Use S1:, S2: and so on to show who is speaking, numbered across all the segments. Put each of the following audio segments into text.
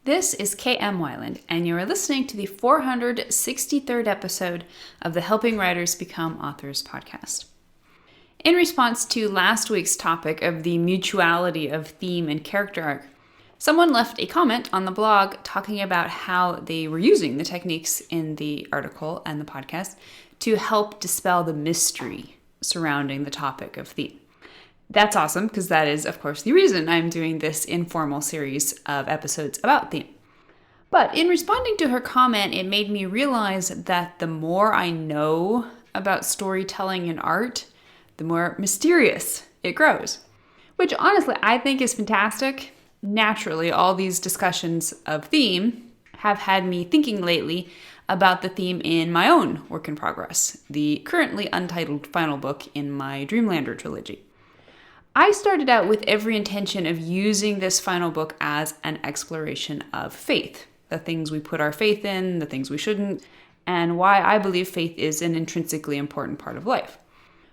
S1: This is KM Weiland, and you are listening to the 463rd episode of the Helping Writers Become Authors podcast. In response to last week's topic of the mutuality of theme and character arc, someone left a comment on the blog talking about how they were using the techniques in the article and the podcast to help dispel the mystery surrounding the topic of theme. That's awesome, because that is, of course, the reason I'm doing this informal series of episodes about theme. But in responding to her comment, it made me realize that the more I know about storytelling and art, the more mysterious it grows. Which, honestly, I think is fantastic. Naturally, all these discussions of theme have had me thinking lately about the theme in my own work in progress, the currently untitled final book in my Dreamlander trilogy. I started out with every intention of using this final book as an exploration of faith, the things we put our faith in, the things we shouldn't, and why I believe faith is an intrinsically important part of life.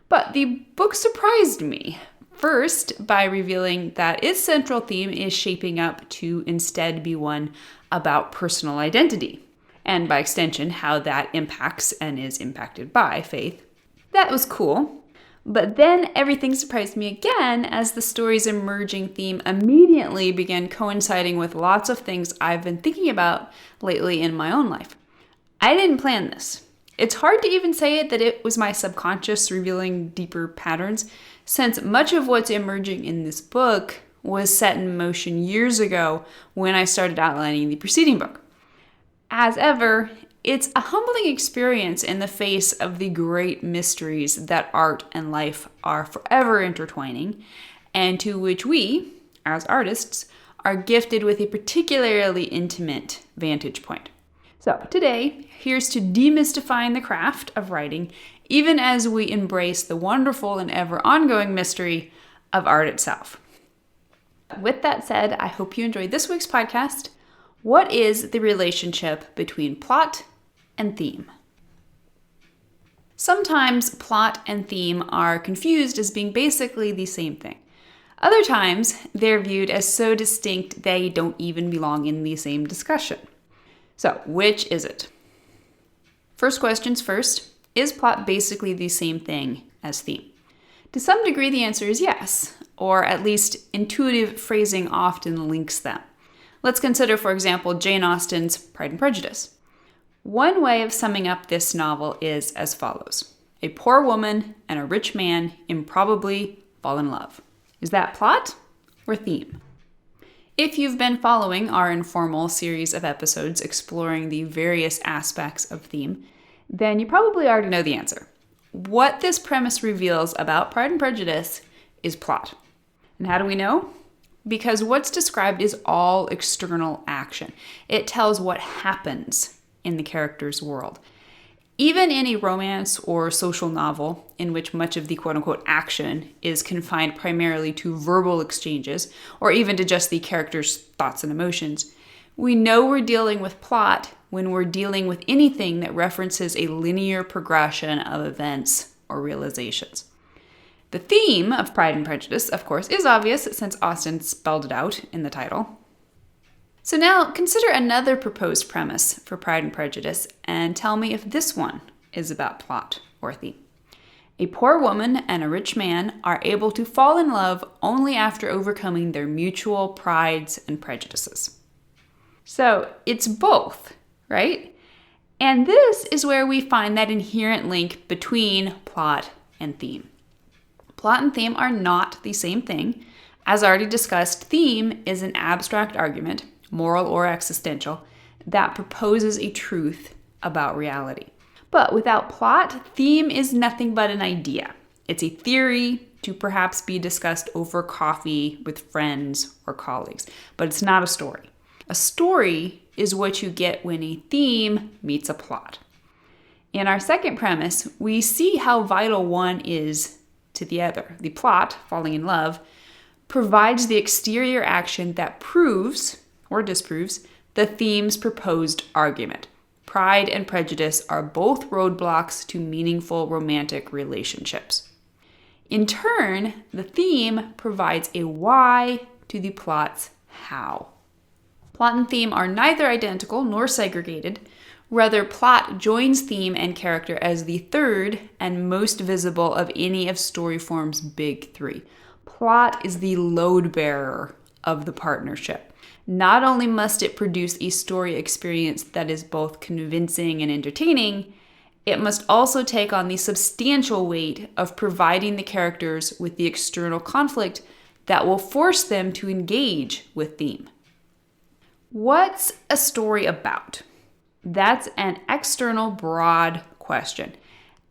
S1: But the book surprised me, first by revealing that its central theme is shaping up to instead be one about personal identity, and by extension, how that impacts and is impacted by faith. That was cool. But then everything surprised me again as the story's emerging theme immediately began coinciding with lots of things I've been thinking about lately in my own life. I didn't plan this. It's hard to even say it that it was my subconscious revealing deeper patterns, since much of what's emerging in this book was set in motion years ago when I started outlining the preceding book. As ever, it's a humbling experience in the face of the great mysteries that art and life are forever intertwining, and to which we, as artists, are gifted with a particularly intimate vantage point. So today, here's to demystifying the craft of writing, even as we embrace the wonderful and ever ongoing mystery of art itself. With that said, I hope you enjoyed this week's podcast. What is the relationship between plot and theme? Sometimes plot and theme are confused as being basically the same thing. Other times, they're viewed as so distinct they don't even belong in the same discussion. So, which is it? First questions first, is plot basically the same thing as theme? To some degree, the answer is yes, or at least intuitive phrasing often links them. Let's consider, for example, Jane Austen's Pride and Prejudice. One way of summing up this novel is as follows. A poor woman and a rich man improbably fall in love. Is that plot or theme? If you've been following our informal series of episodes exploring the various aspects of theme, then you probably already know the answer. What this premise reveals about Pride and Prejudice is plot. And how do we know? Because what's described is all external action. It tells what happens in the character's world. Even in a romance or social novel in which much of the quote-unquote action is confined primarily to verbal exchanges, or even to just the character's thoughts and emotions, we know we're dealing with plot when we're dealing with anything that references a linear progression of events or realizations. The theme of Pride and Prejudice, of course, is obvious since Austen spelled it out in the title. So now consider another proposed premise for Pride and Prejudice and tell me if this one is about plot or theme. A poor woman and a rich man are able to fall in love only after overcoming their mutual prides and prejudices. So it's both, right? And this is where we find that inherent link between plot and theme. Plot and theme are not the same thing. As already discussed, theme is an abstract argument, moral or existential, that proposes a truth about reality. But without plot, theme is nothing but an idea. It's a theory to perhaps be discussed over coffee with friends or colleagues, but it's not a story. A story is what you get when a theme meets a plot. In our second premise, we see how vital one is to the other. The plot, falling in love, provides the exterior action that proves or disproves the theme's proposed argument. Pride and prejudice are both roadblocks to meaningful romantic relationships. In turn, the theme provides a why to the plot's how. Plot and theme are neither identical nor segregated. Rather, plot joins theme and character as the third and most visible of any of Storyform's big three. Plot is the load bearer of the partnership. Not only must it produce a story experience that is both convincing and entertaining, it must also take on the substantial weight of providing the characters with the external conflict that will force them to engage with theme. What's a story about? That's an external, broad question.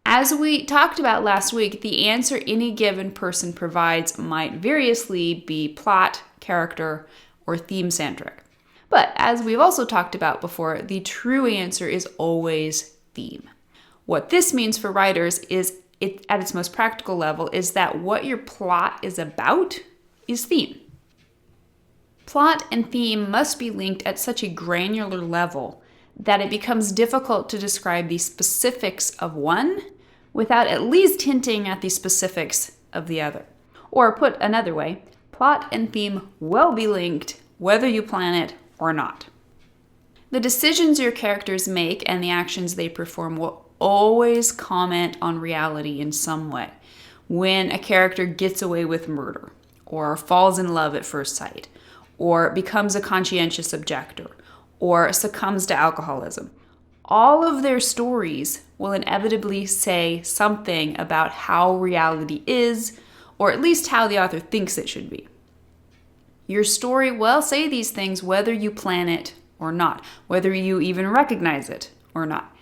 S1: As we talked about last week, the answer any given person provides might variously be plot, character, or theme-centric. But as we've also talked about before, the true answer is always theme. What this means for writers is, at its most practical level, is that what your plot is about is theme. Plot and theme must be linked at such a granular level that it becomes difficult to describe the specifics of one without at least hinting at the specifics of the other. Or put another way, plot and theme will be linked whether you plan it or not. The decisions your characters make and the actions they perform will always comment on reality in some way. When a character gets away with murder, or falls in love at first sight, or becomes a conscientious objector, or succumbs to alcoholism. All of their stories will inevitably say something about how reality is, or at least how the author thinks it should be. Your story will say these things whether you plan it or not, whether you even recognize it or not.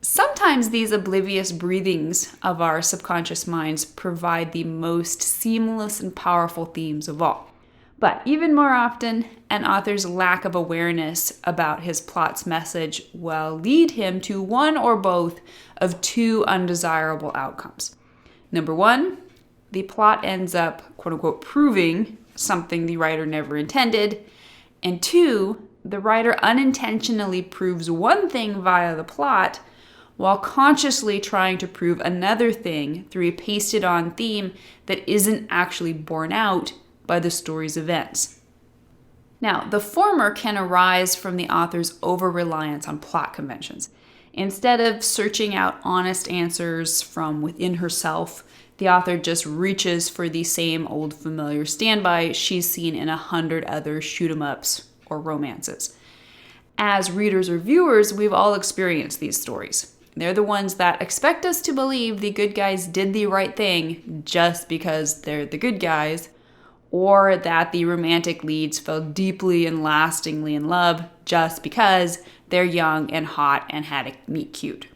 S1: Sometimes these oblivious breathings of our subconscious minds provide the most seamless and powerful themes of all. But even more often, an author's lack of awareness about his plot's message will lead him to one or both of two undesirable outcomes. Number one, the plot ends up, quote-unquote, proving something the writer never intended. And two, the writer unintentionally proves one thing via the plot while consciously trying to prove another thing through a pasted-on theme that isn't actually borne out by the story's events. Now, the former can arise from the author's over-reliance on plot conventions. Instead of searching out honest answers from within herself, the author just reaches for the same old familiar standby she's seen in 100 other shoot-'em-ups or romances. As readers or viewers, we've all experienced these stories. They're the ones that expect us to believe the good guys did the right thing just because they're the good guys, or that the romantic leads fell deeply and lastingly in love just because they're young and hot and had a meet cute.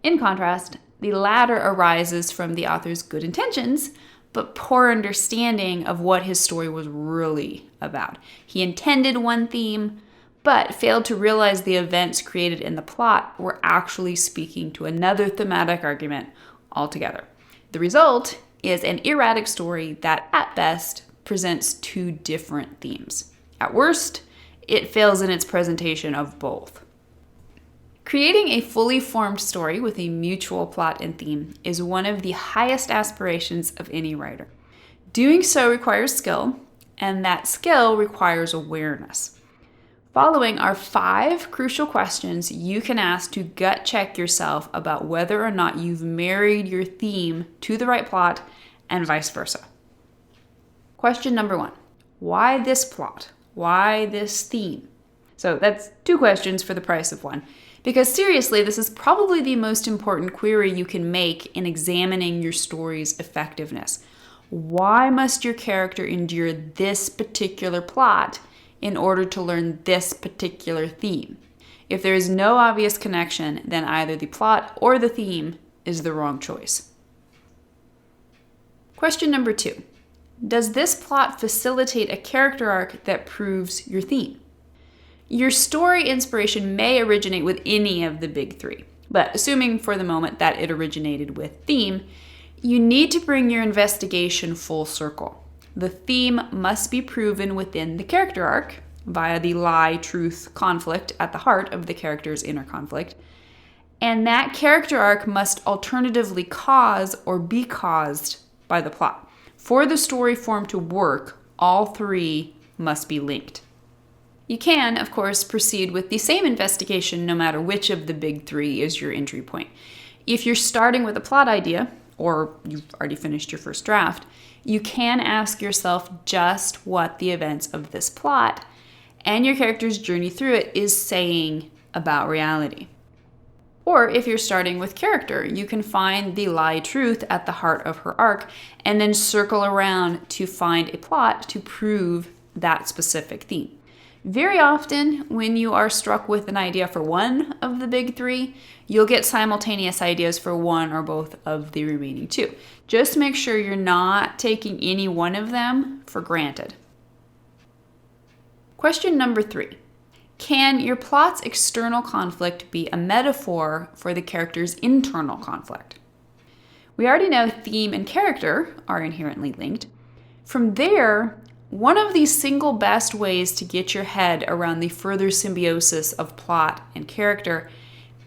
S1: In contrast, the latter arises from the author's good intentions, but poor understanding of what his story was really about. He intended one theme, but failed to realize the events created in the plot were actually speaking to another thematic argument altogether. The result is an erratic story that, at best, presents two different themes. At worst, it fails in its presentation of both. Creating a fully formed story with a mutual plot and theme is one of the highest aspirations of any writer. Doing so requires skill, and that skill requires awareness. Following are 5 crucial questions you can ask to gut check yourself about whether or not you've married your theme to the right plot and vice versa. Question number 1. Why this plot? Why this theme? So that's 2 questions for the price of 1. Because seriously, this is probably the most important query you can make in examining your story's effectiveness. Why must your character endure this particular plot in order to learn this particular theme? If there is no obvious connection, then either the plot or the theme is the wrong choice. Question number 2. Does this plot facilitate a character arc that proves your theme? Your story inspiration may originate with any of the big 3, but assuming for the moment that it originated with theme, you need to bring your investigation full circle. The theme must be proven within the character arc via the lie-truth conflict at the heart of the character's inner conflict, and that character arc must alternatively cause or be caused by the plot. For the story form to work, all 3 must be linked. You can, of course, proceed with the same investigation no matter which of the big three is your entry point. If you're starting with a plot idea, or you've already finished your first draft, you can ask yourself just what the events of this plot and your character's journey through it is saying about reality. Or if you're starting with character, you can find the lie truth at the heart of her arc and then circle around to find a plot to prove that specific theme. Very often, when you are struck with an idea for one of the big three, you'll get simultaneous ideas for one or both of the remaining two. Just make sure you're not taking any one of them for granted. Question number 3. Can your plot's external conflict be a metaphor for the character's internal conflict? We already know theme and character are inherently linked. From there, one of the single best ways to get your head around the further symbiosis of plot and character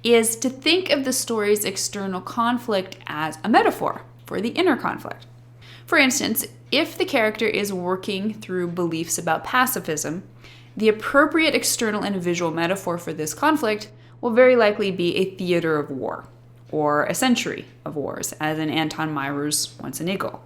S1: is to think of the story's external conflict as a metaphor for the inner conflict. For instance, if the character is working through beliefs about pacifism, the appropriate external and visual metaphor for this conflict will very likely be a theater of war, or a century of wars, as in Anton Meyer's Once an Eagle.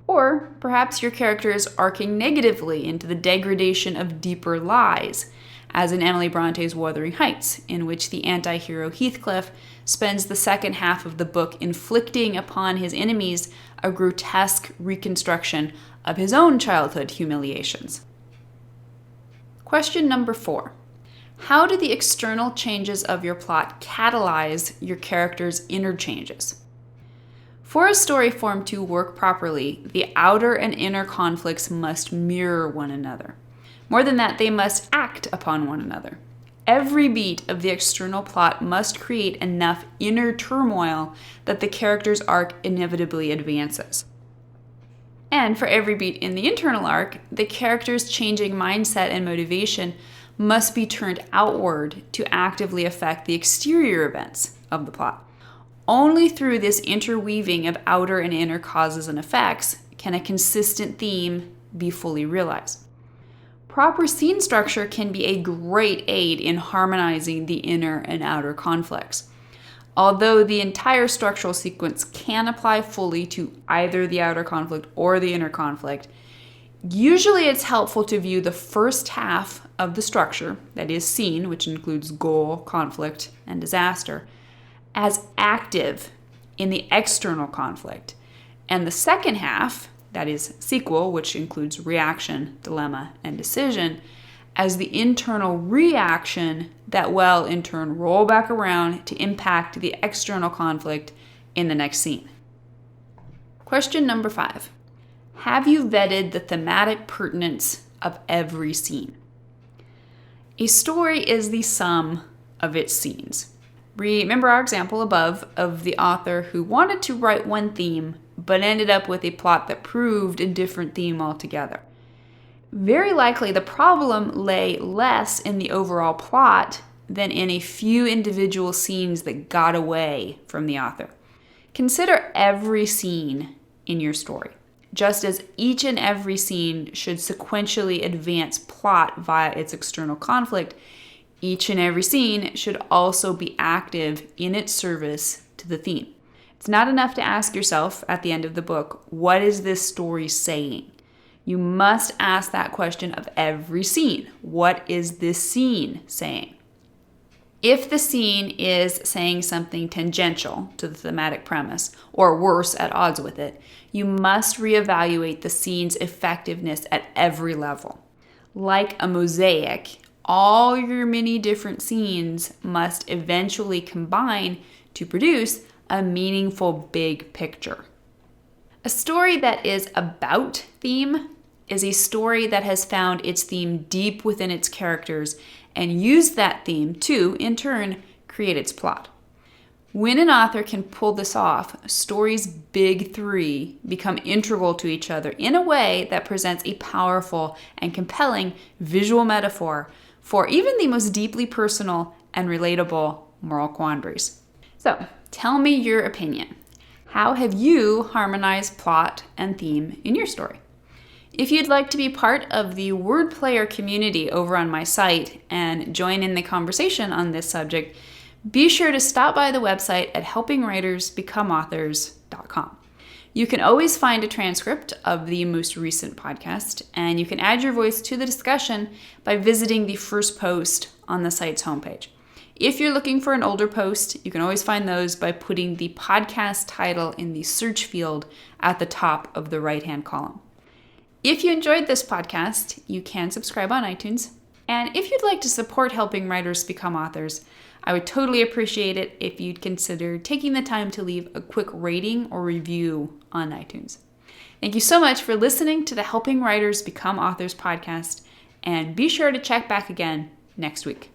S1: Or perhaps your character is arcing negatively into the degradation of deeper lies, as in Emily Bronte's Wuthering Heights, in which the anti-hero Heathcliff spends the second half of the book inflicting upon his enemies a grotesque reconstruction of his own childhood humiliations. Question number 4. How do the external changes of your plot catalyze your character's inner changes? For a story form to work properly, the outer and inner conflicts must mirror one another. More than that, they must act upon one another. Every beat of the external plot must create enough inner turmoil that the character's arc inevitably advances. And for every beat in the internal arc, the character's changing mindset and motivation must be turned outward to actively affect the exterior events of the plot. Only through this interweaving of outer and inner causes and effects can a consistent theme be fully realized. Proper scene structure can be a great aid in harmonizing the inner and outer conflicts. Although the entire structural sequence can apply fully to either the outer conflict or the inner conflict, usually it's helpful to view the first half of the structure, that is scene, which includes goal, conflict, and disaster, as active in the external conflict, and the second half, that is sequel, which includes reaction, dilemma, and decision, as the internal reaction that will in turn roll back around to impact the external conflict in the next scene. Question number 5. Have you vetted the thematic pertinence of every scene? A story is the sum of its scenes. Remember our example above of the author who wanted to write one theme but ended up with a plot that proved a different theme altogether. Very likely the problem lay less in the overall plot than in a few individual scenes that got away from the author. Consider every scene in your story, just as each and every scene should sequentially advance plot via its external conflict. Each and every scene should also be active in its service to the theme. It's not enough to ask yourself at the end of the book, what is this story saying? You must ask that question of every scene. What is this scene saying? If the scene is saying something tangential to the thematic premise, or worse, at odds with it, you must reevaluate the scene's effectiveness at every level. Like a mosaic, all your many different scenes must eventually combine to produce a meaningful big picture. A story that is about theme is a story that has found its theme deep within its characters and used that theme to, in turn, create its plot. When an author can pull this off, stories' big three become integral to each other in a way that presents a powerful and compelling visual metaphor for even the most deeply personal and relatable moral quandaries. So, tell me your opinion. How have you harmonized plot and theme in your story? If you'd like to be part of the word player community over on my site and join in the conversation on this subject, be sure to stop by the website at helpingwritersbecomeauthors.com. You can always find a transcript of the most recent podcast, and you can add your voice to the discussion by visiting the first post on the site's homepage. If you're looking for an older post, you can always find those by putting the podcast title in the search field at the top of the right-hand column. If you enjoyed this podcast, you can subscribe on iTunes. And if you'd like to support Helping Writers Become Authors, I would totally appreciate it if you'd consider taking the time to leave a quick rating or review on iTunes. Thank you so much for listening to the Helping Writers Become Authors podcast, and be sure to check back again next week.